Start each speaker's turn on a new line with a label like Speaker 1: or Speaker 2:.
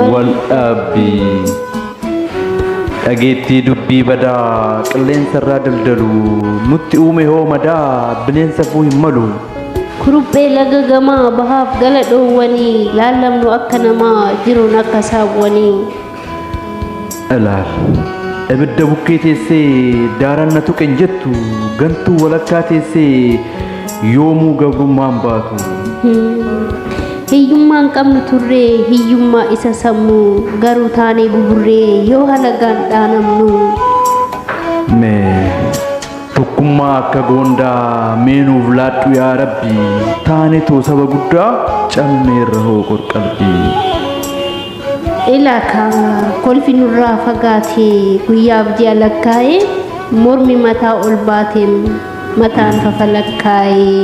Speaker 1: والأبي أجيتي دبي بدا قلين سرا دلدلو نتي أومي هو مدا بلين سفوه ملو
Speaker 2: كروبي لغا غما بهاف غلدو وني لالم نو أكنما جيرو نكساب وني
Speaker 1: ألال أبدا بكيتي سي داران نتوك انجتو غنتو ولكاتي سي يومو غبرو مامباتو
Speaker 2: hiyyummaan qabnu turree hiyyummaa isa sammuu garuu taanee buburree yoo halagaan dhaanamnu
Speaker 1: mee tokkummaa akka goondaa meenuuf laadhu yaa rabbi taane too saba guddaa cammeerra hoo qorqalbii
Speaker 2: ilaaka kolfi nurraa fagaatee guyyaaf ji'a lakkaa'ee mormi mataa ol baateen mataan fafalakkaa'ee